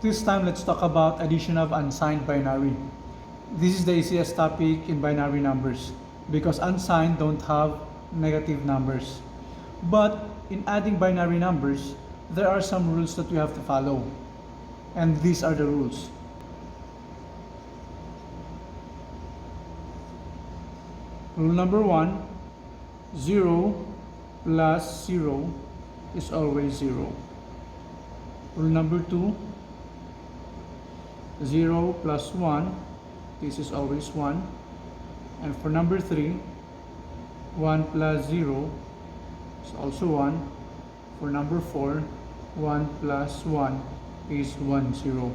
This time, let's talk about addition of unsigned binary. This is the easiest topic in binary numbers because unsigned don't have negative numbers. But in adding binary numbers, there are some rules that we have to follow. And these are the rules. Rule number 1, 0 plus 0 is always 0. Rule number 2, 0 plus 1, this is always 1. And for number 3, 1 plus 0 is also 1. For number 4, 1 plus 1 is 1, 0.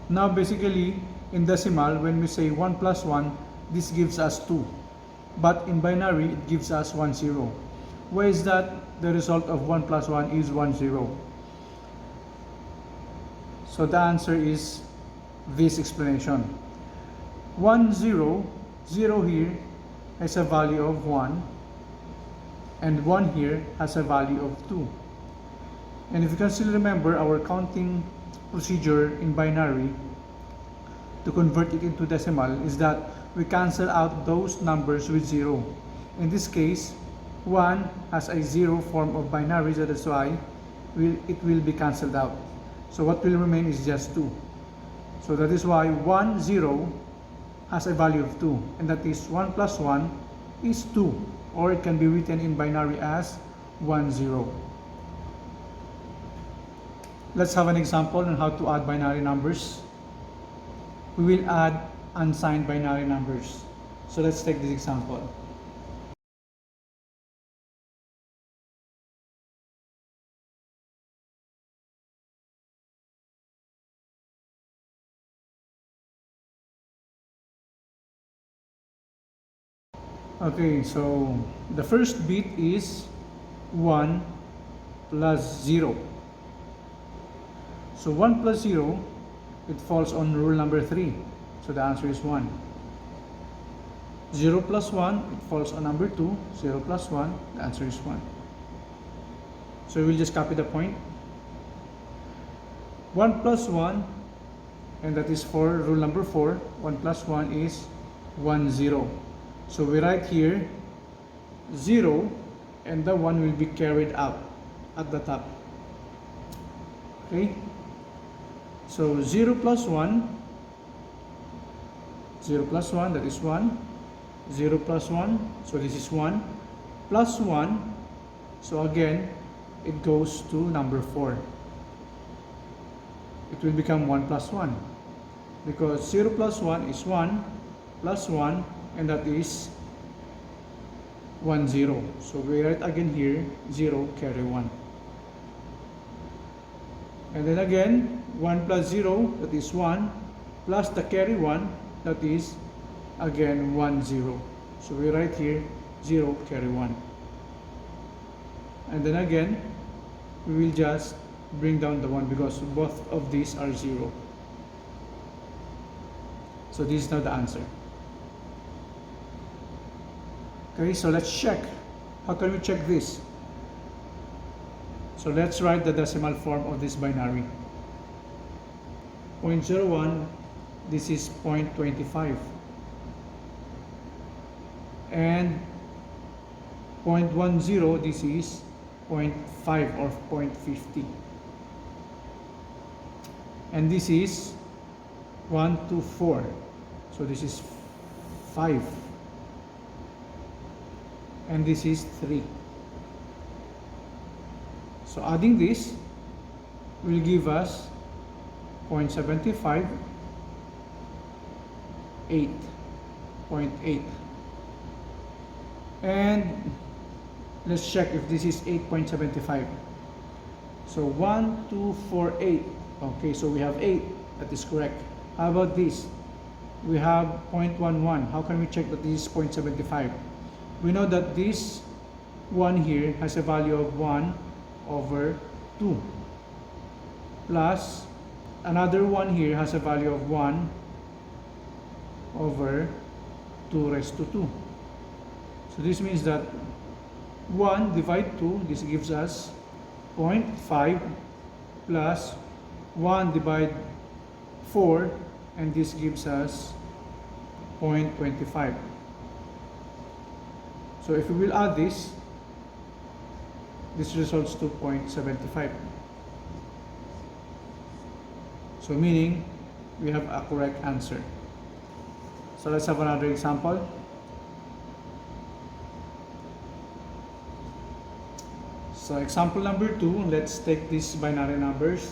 Now basically, in decimal, when we say 1 plus 1, this gives us 2. But in binary, it gives us 1, 0. Why is that? The result of 1 plus 1 is 1, 0. So the answer is this explanation. 1, 0, 0 here has a value of 1, and 1 here has a value of 2. And if you can still remember our counting procedure in binary to convert it into decimal is that we cancel out those numbers with 0. In this case, 1 has a 0 form of binary, so that's why it will be cancelled out. So what will remain is just 2. So that is why 1, 0 has a value of 2, and that is 1 plus 1 is 2, or it can be written in binary as 1, 0. Let's have an example on how to add binary numbers. We will add unsigned binary numbers. So let's take this example. Okay, so the first bit is 1 plus 0. So 1 plus 0, it falls on rule number 3. So the answer is 1. 0 plus 1, it falls on number 2. 0 plus 1, the answer is 1. So we will just copy the point. 1 plus 1, and that is for rule number 4. 1 plus 1 is 1, 0. So we write here 0, and the 1 will be carried out at the top. Okay? So 0 plus 1, 0 plus 1, that is 1. 0 plus 1, so this is 1. Plus 1, so again, it goes to number 4. It will become 1 plus 1. Because 0 plus 1 is 1, plus 1, and that is 1, 0. So we write again here, 0, carry 1. And then again, 1 plus 0, that is 1, plus the carry 1, that is again 1, 0. So we write here 0, carry 1. And then again, we will just bring down the 1 because both of these are 0. So this is now the answer. Okay, so let's check. How can we check this? So let's write the decimal form of this binary. 0.01, this is 0.25. And 0.10, this is 0.5 or 0.50. And this is 1 to 4. So this is 5. And this is 3. So adding this will give us 0.75, 8.8. And let's check if this is 8.75. So 1, 2, 4, 8. Okay, so we have 8. That is correct. How about this? We have 0.11. How can we check that this is 0.75? We know that this 1 here has a value of 1 over 2. Plus, another 1 here has a value of 1 over 2 raised to 2. So this means that 1 divided 2, this gives us 0.5 plus 1 divide 4, and this gives us 0.25. So if we will add this results to 0.75. So meaning we have a correct answer. So let's have another example. So example number 2, let's take these binary numbers.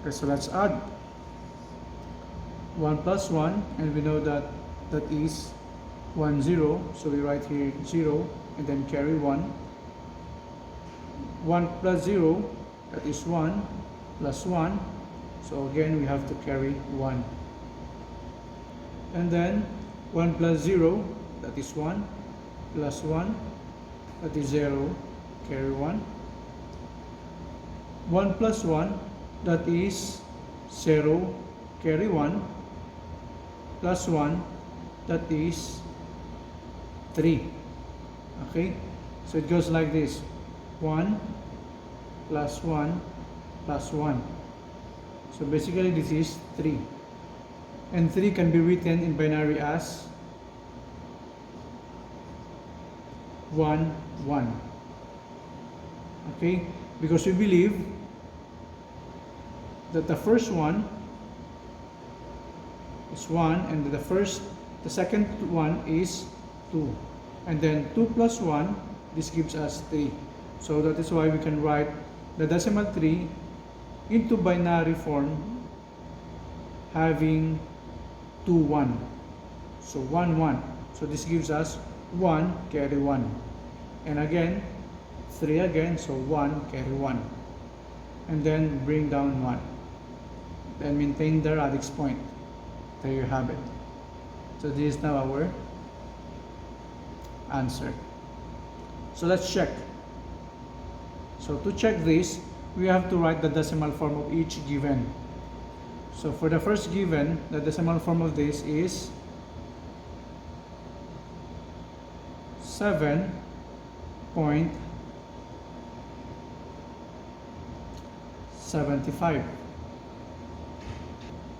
Okay, so let's add 1 plus 1, and we know that that is 1, 0. So we write here 0 and then carry 1. 1 plus 0, that is 1, plus 1. So again, we have to carry 1. And then 1 plus 0, that is 1, plus 1, that is 0, carry 1. 1 plus 1, that is 0, carry 1, plus 1, that is 3. Okay, so it goes like this: 1 plus 1 plus 1. So basically this is 3, and 3 can be written in binary as 1, 1. Okay, because we believe that the first one is 1, and the second one is 2, and then 2 plus 1, this gives us 3. So that is why we can write the decimal 3 into binary form having 2, 1. So 1, 1. So this gives us 1, carry 1. And again 3 again, so 1, carry 1. And then bring down 1. Then maintain the radix point. There you have it. So this is now our answer. So let's check. So to check this, we have to write the decimal form of each given. So for the first given, the decimal form of this is 7.75.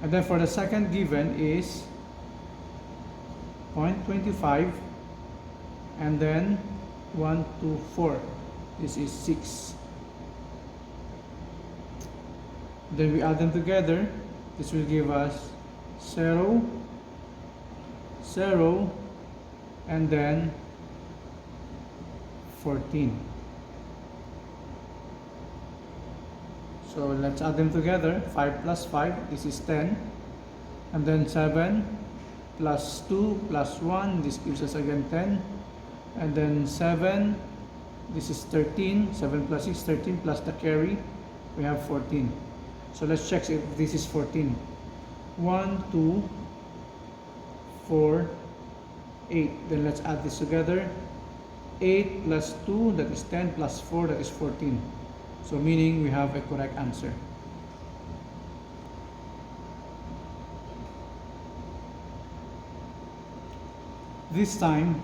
And then for the second given is 0.25, and then 1, 2, 4. This is 6. Then we add them together. This will give us 0, 0, and then 14. So let's add them together. 5 plus 5, this is 10. And then 7 plus 2 plus 1, this gives us again 10. And then 7, this is 13. 7 plus 6, 13, plus the carry, we have 14. So let's check if this is 14. 1, 2, 4, 8. Then let's add this together. 8 plus 2, that is 10, plus 4, that is 14. So meaning we have a correct answer. This time,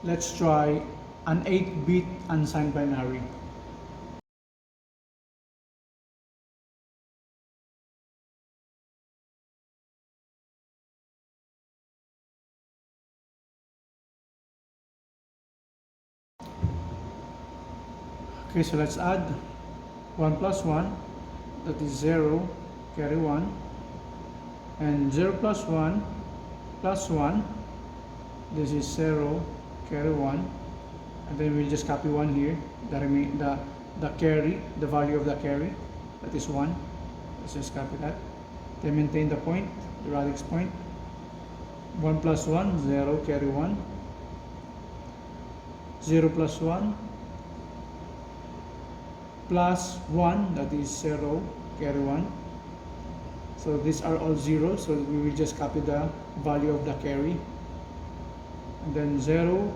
let's try an 8-bit unsigned binary. Okay, so let's add 1 plus 1, that is 0, carry 1, and 0 plus 1 plus 1, this is 0, carry 1, and then we'll just copy 1 here, the carry, the value of the carry, that is 1. Let's just copy that. Then maintain the point, the radix point. 1 plus 1, 0, carry 1. 0 plus 1, plus 1, that is 0, carry 1. So these are all 0, so we will just copy the value of the carry. And then 0,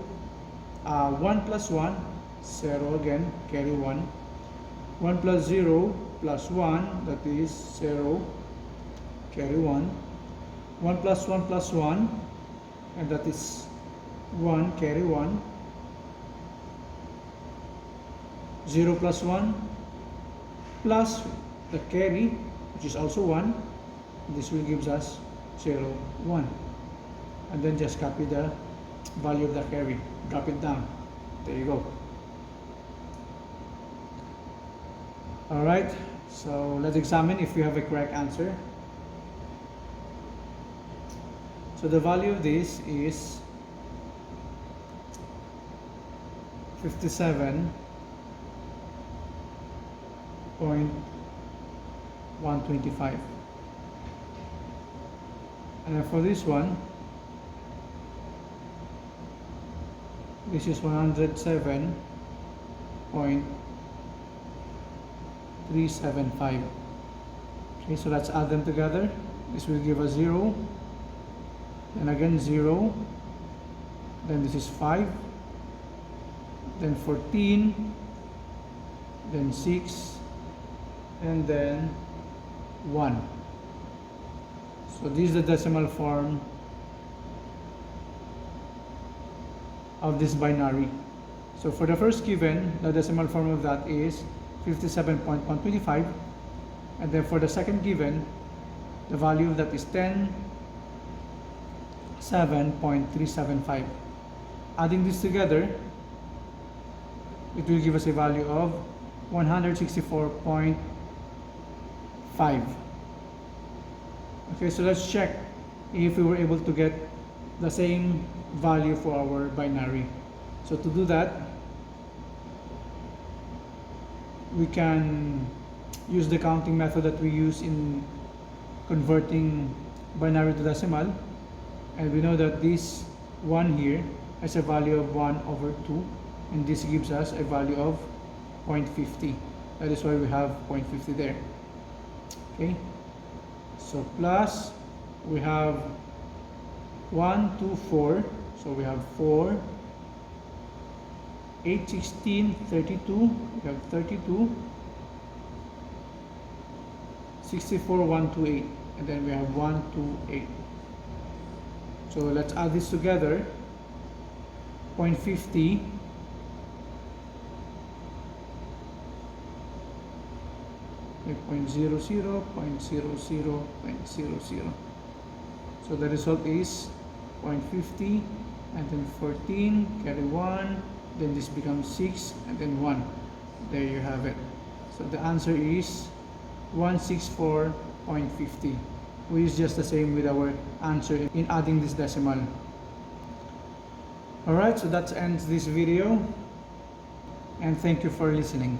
1 plus 1, 0 again, carry 1. 1 plus 0 plus 1, that is 0, carry 1. 1 plus 1 plus 1, and that is 1 carry 1, 0 plus 1 plus the carry, which is also 1. This will give us 0, 1. And then just copy the value of the carry, drop it down. There you go. Alright, so let's examine if we have a correct answer. So the value of this is 57.125. And then for this one, this is 107.375. Okay, so let's add them together. This will give us 0, then again 0, then this is 5, then 14, then 6, and then 1. So this is the decimal form of this binary. So for the first given, the decimal form of that is 57.125, and then for the second given, the value of that is 10.7.375. Adding this together, it will give us a value of 164.5. Okay, so let's check if we were able to get the same value for our binary. So to do that, we can use the counting method that we use in converting binary to decimal, and we know that this 1 here has a value of 1/2, and this gives us a value of 0.50. That is why we have 0.50 there. Okay, so plus we have 1, 2, 4, so we have 4, 8, 16, 32, we have 32, 64, 128, and then we have 128. So let's add this together. 0.50 0.00, 0.00, 0.00. So the result is 0.50, and then 14, carry 1, then this becomes 6, and then 1. There you have it. So the answer is 164.50. We use just the same with our answer in adding this decimal. Alright, so that ends this video, and thank you for listening.